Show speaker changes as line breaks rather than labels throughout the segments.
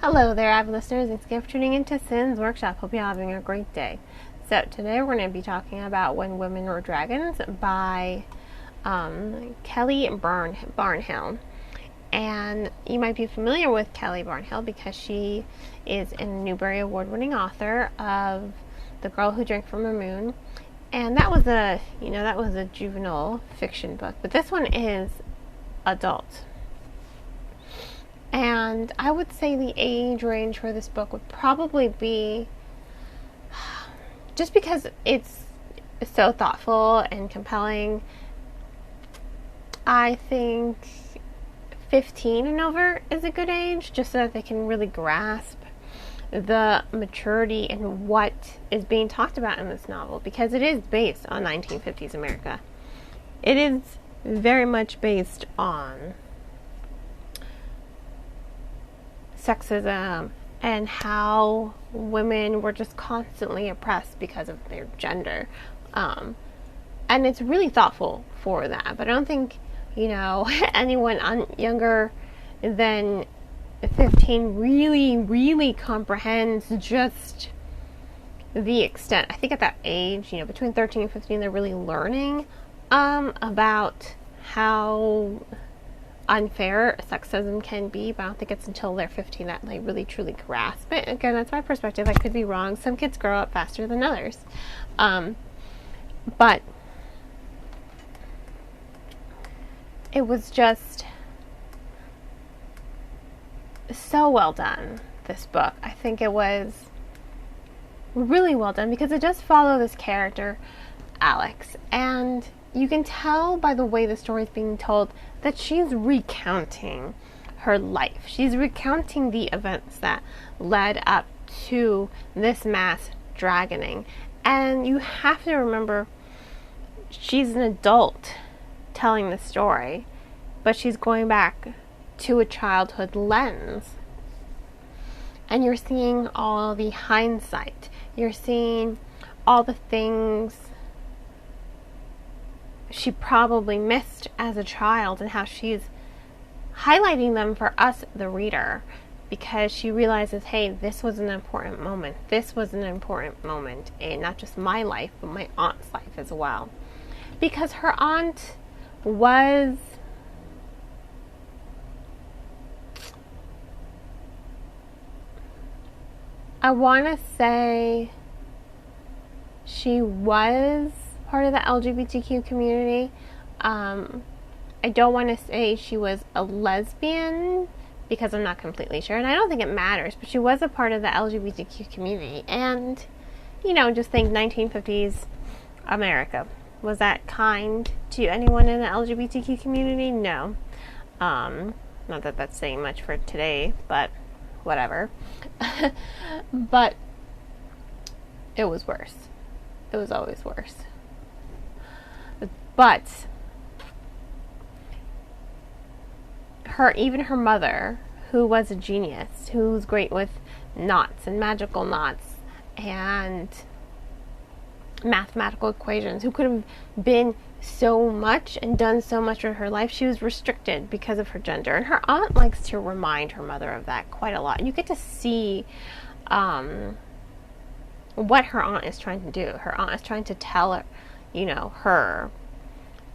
Hello there, avid listeners. Thanks again for tuning into Sin's Workshop. Hope you're having a great day. So today we're going to be talking about When Women Were Dragons by Kelly Barnhill. And you might be familiar with Kelly Barnhill because she is a Newbery Award-winning author of The Girl Who Drank from a Moon. And that was a juvenile fiction book, but this one is adult. And I would say the age range for this book would probably be, just because it's so thoughtful and compelling, I think 15 and over is a good age, just so that they can really grasp the maturity and what is being talked about in this novel, because it is based on 1950s America. It is very much based on sexism and how women were just constantly oppressed because of their gender. And it's really thoughtful for that. But I don't think, anyone younger than 15 really comprehends just the extent. I think at that age, between 13 and 15, they're really learning about how unfair sexism can be, but I don't think it's until they're 15 that they really truly grasp it. Again, that's my perspective. I could be wrong. Some kids grow up faster than others. But it was just so well done, this book. I think it was really well done because it does follow this character, Alex, and you can tell by the way the story is being told that she's recounting her life. She's recounting the events that led up to this mass dragoning. And you have to remember, she's an adult telling the story, but she's going back to a childhood lens. And you're seeing all the hindsight. You're seeing all the things she probably missed as a child and how she's highlighting them for us, the reader, because she realizes, hey, this was an important moment. This was an important moment in not just my life, but my aunt's life as well. Because her aunt was I want to say she was part of the LGBTQ community. I don't want to say she was a lesbian because I'm not completely sure, and I don't think it matters, but she was a part of the LGBTQ community. And, just think 1950s America. Was that kind to anyone in the LGBTQ community? No. Not that that's saying much for today, but whatever. But it was worse. It was always worse. But even her mother, who was a genius, who was great with knots and magical knots and mathematical equations, who could have been so much and done so much with her life, she was restricted because of her gender. And her aunt likes to remind her mother of that quite a lot. You get to see what her aunt is trying to do. Her aunt is trying to tell her, her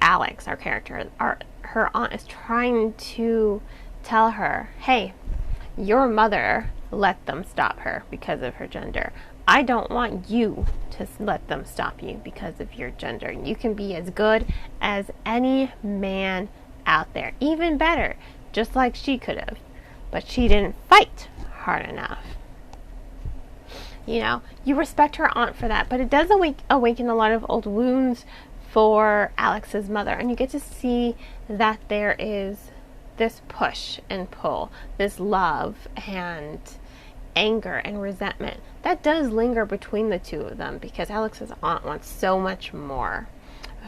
Alex, our character, her aunt is trying to tell her, hey, your mother let them stop her because of her gender. I don't want you to let them stop you because of your gender. You can be as good as any man out there, even better, just like she could have. But she didn't fight hard enough. You respect her aunt for that, but it does awaken a lot of old wounds for Alex's mother, and you get to see that there is this push and pull, this love and anger and resentment that does linger between the two of them, because Alex's aunt wants so much more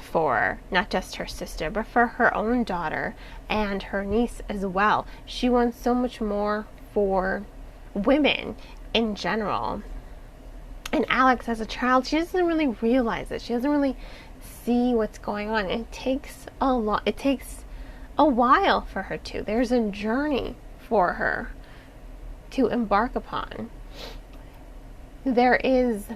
for not just her sister, but for her own daughter and her niece as well. She wants so much more for women in general. And Alex, as a child, she doesn't really realize it. She doesn't really see what's going on. It takes a while for her to. There's a journey for her to embark upon. There is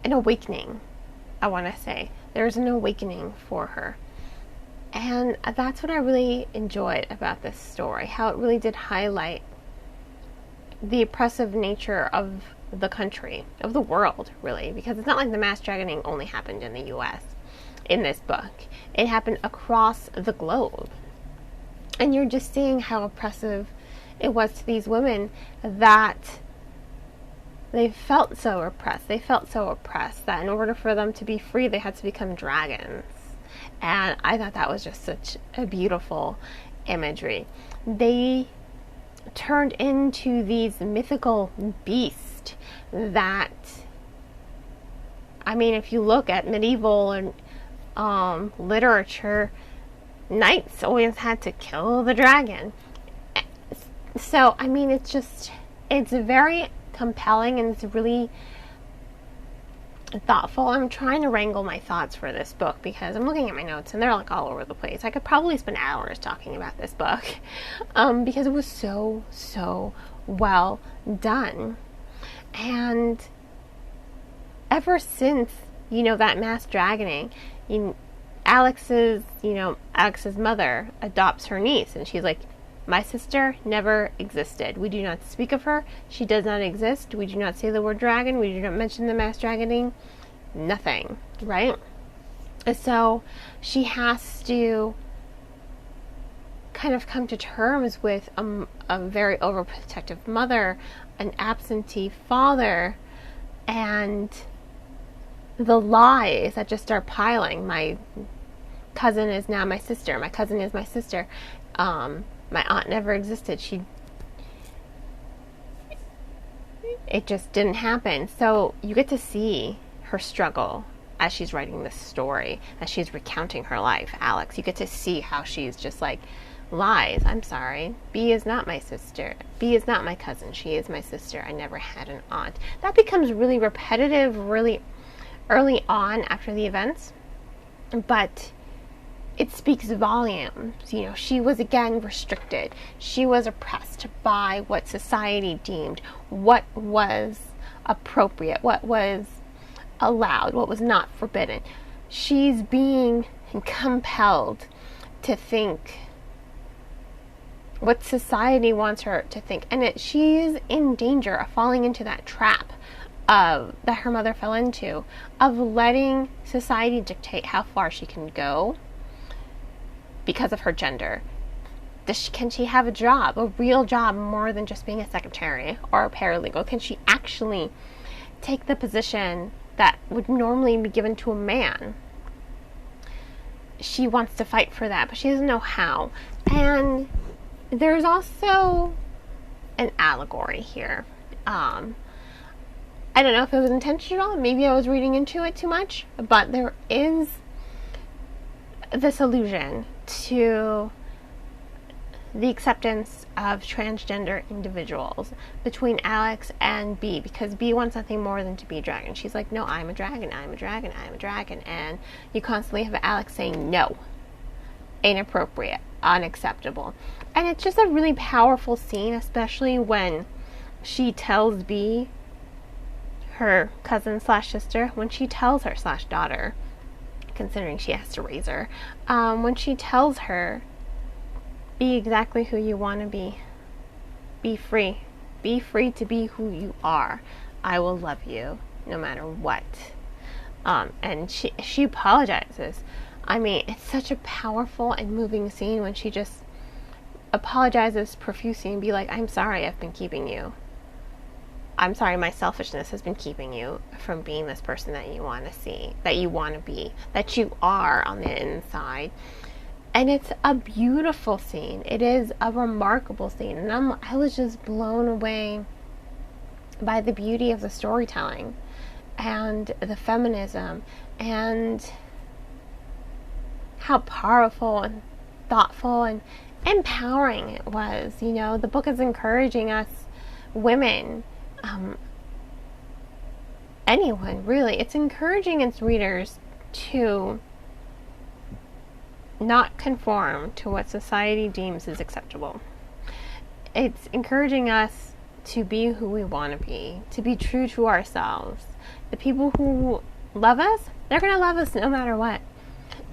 an awakening, I want to say. There's an awakening for her. And that's what I really enjoyed about this story, how it really did highlight the oppressive nature of the country, of the world, really, because it's not like the mass dragoning only happened in the US in this book. It happened across the globe. And you're just seeing how oppressive it was to these women, that they felt so oppressed. They felt so oppressed that in order for them to be free, they had to become dragons. And I thought that was just such a beautiful imagery. They turned into these mythical beasts that, I mean, if you look at medieval and literature, knights always had to kill the dragon. So, I mean, it's very compelling, and it's really thoughtful. I'm trying to wrangle my thoughts for this book because I'm looking at my notes and they're like all over the place. I could probably spend hours talking about this book because it was so well done. And ever since, that mass dragoning, Alex's mother adopts her niece, and she's like, my sister never existed. We do not speak of her. She does not exist. We do not say the word dragon. We do not mention the mass dragoning. Nothing, right? So she has to kind of come to terms with a very overprotective mother, an absentee father, and the lies that just start piling. My cousin is now my sister. My cousin is my sister. My aunt never existed. It just didn't happen. So you get to see her struggle as she's writing this story, as she's recounting her life, Alex. You get to see how she's just like, lies. I'm sorry. B is not my sister. B is not my cousin. She is my sister. I never had an aunt. That becomes really repetitive really early on after the events. But it speaks volumes. She was again restricted. She was oppressed by what society deemed what was appropriate, what was allowed, what was not forbidden. She's being compelled to think what society wants her to think. And she's in danger of falling into that trap that her mother fell into, of letting society dictate how far she can go because of her gender. Can she have a job, a real job, more than just being a secretary or a paralegal? Can she actually take the position that would normally be given to a man? She wants to fight for that, but she doesn't know how. And there's also an allegory here. I don't know if it was intentional. Maybe I was reading into it too much, but there is this allusion to the acceptance of transgender individuals between Alex and B, because B wants nothing more than to be a dragon. She's like, no, I'm a dragon, I'm a dragon, I'm a dragon. And you constantly have Alex saying no, inappropriate, unacceptable. And it's just a really powerful scene, especially when she tells B, her cousin slash sister, when she tells her slash daughter, considering she has to raise her, when she tells her, be exactly who you want to be. Be free. Be free to be who you are. I will love you no matter what. And she apologizes. I mean, it's such a powerful and moving scene when she just apologizes profusely and be like, I'm sorry I've been keeping you. I'm sorry my selfishness has been keeping you from being this person that you want to see, that you want to be, that you are on the inside. And it's a beautiful scene. It is a remarkable scene. And I was just blown away by the beauty of the storytelling and the feminism and how powerful and thoughtful and empowering it was. The book is encouraging us women, anyone really, it's encouraging its readers to not conform to what society deems is acceptable. It's encouraging us to be who we want to be true to ourselves. The people who love us, they're going to love us no matter what.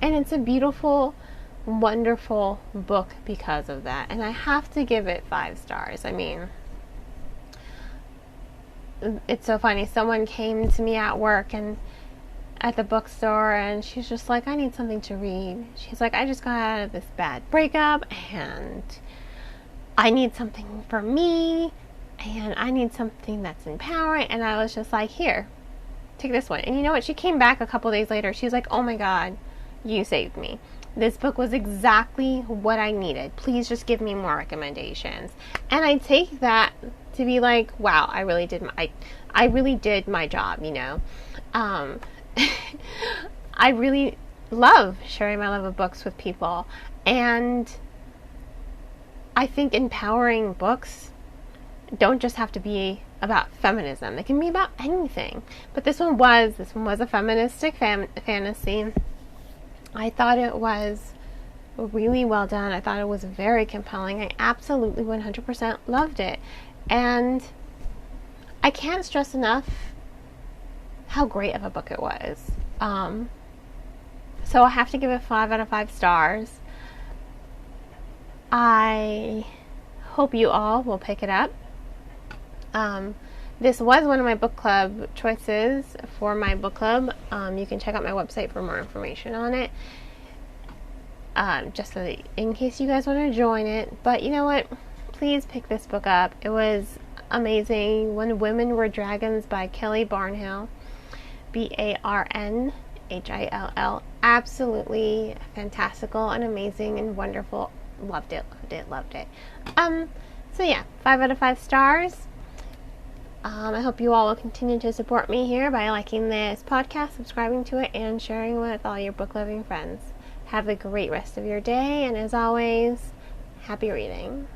And it's a beautiful, wonderful book because of that. And I have to give it 5 stars. I mean, it's so funny. Someone came to me at work and at the bookstore, and she's just like, I need something to read. She's like, I just got out of this bad breakup and I need something for me, and I need something that's empowering. And I was just like, here, take this one. And you know what? She came back a couple days later. She's like, oh my God, you saved me. This book was exactly what I needed. Please just give me more recommendations. And I take that to be like, wow, I really did my job, you know. I really love sharing my love of books with people, and I think empowering books don't just have to be about feminism. They can be about anything. But this one was a feministic fantasy. I thought it was really well done. I thought it was very compelling. I absolutely 100% loved it. And I can't stress enough how great of a book it was. So I have to give it 5 out of 5 stars. I hope you all will pick it up. This was one of my book club choices for my book club. You can check out my website for more information on it. Just so that in case you guys want to join it. But you know what? Please pick this book up. It was amazing. When Women Were Dragons by Kelly Barnhill. Barnhill. Absolutely fantastical and amazing and wonderful. Loved it. So yeah, 5 out of 5 stars. I hope you all will continue to support me here by liking this podcast, subscribing to it, and sharing with all your book-loving friends. Have a great rest of your day, and as always, happy reading.